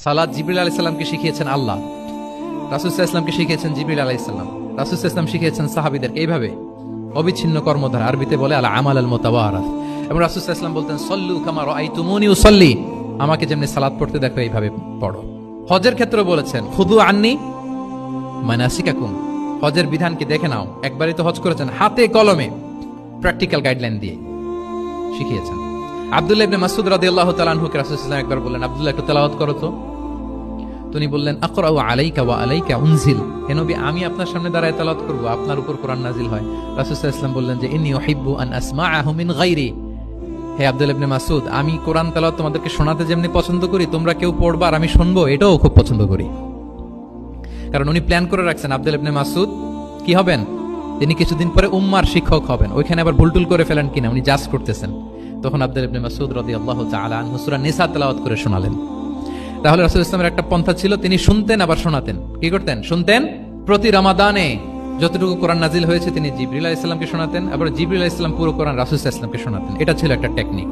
সালাত জিবরিল আলাইহিস সালামকে শিখিয়েছেন আল্লাহ, রাসূল সাল্লাল্লাহু আলাইহি ওয়াসাল্লামকে শিখিয়েছেন জিবরিল আলাইহিস সালাম, রাসূল সাল্লাল্লাহু আলাইহি ওয়াসাল্লাম শিখিয়েছেন সাহাবীদেরকে। এইভাবে অবিচ্ছিন্ন কর্মধারা, আরবিতে বলে আল আমাল আল মুতাওয়ারাস। এবং রাসূল সাল্লাল্লাহু আলাইহি ওয়াসাল্লাম বলতেন সল্লু কামা রাআইতুমুনি উসাল্লি, আমাকে যেমনি সালাত পড়তে দেখো এইভাবে পড়ো। হজের ক্ষেত্রে বলেছেন খুদু আন্নি মানাসিকাকুম, হজের বিধানকে দেখে নাও। একবারই তো হজ করেছেন, হাতে কলমে প্র্যাকটিক্যাল গাইডলাইন দিয়ে শিখিয়েছেন। আব্দুল্লাহ ইবনে মাসউদ রাদিয়াল্লাহু তাআলা আনহু কে রাসূল সাল্লাল্লাহু আলাইহি ওয়াসাল্লাম একবার বললেন, আব্দুল্লাহ একটু তেলাওয়াত করো তো। তিনি বললেন আকরাউ আলাইকা ওয়া আলাইকা উনজিল, হে নবী আমি আপনার সামনে দাঁড়ায় তেলাওয়াত করব, আপনার উপর কোরআন নাজিল হয়। রাসূল সাল্লাল্লাহু আলাইহি ওয়াসাল্লাম বললেন যে ইন্নী উহিব্বু আন আসমাআহু মিন গায়রি, হে আব্দুল্লাহ ইবনে মাসউদ আমি কোরআন তেলাওয়াত তোমাদেরকে শোনাতে যেমনি পছন্দ করি, তোমরা কেউ পড়বা আর আমি শুনবো, এটাও খুব পছন্দ করি। কারণ উনি প্ল্যান করে রাখছেন আব্দুল্লাহ ইবনে মাসউদ কি হবেন, তিনি কিছুদিন পরে উম্মার শিক্ষক হবেন। ওইখানে আবার ভুলটুল করে ফেলেন কিনা উনি জাজ করতেছেন। তখন আব্দুল্লাহ ইবনে মাসউদ রাদিয়াল্লাহু তাআলা আনহু সূরা নিসা তেলাওয়াত করে শোনালেন। তাহলে রাসূল ইসলামের একটা পন্থা ছিল, তিনি শুনতেন আবার শোনাতেন। কি করতেন? শুনতেন। প্রতি রমাদানে যতটুকু কোরআন নাজিল হয়েছে তিনি জিবরিল আলাইহিস সালামকে শোনাতেন, আবার জিবরিল আলাইহিস সালাম পুরো কোরআন রাসূল সাল্লাল্লাহু আলাইহি ওয়াসাল্লামকে শোনাতেন। এটা ছিল একটা টেকনিক।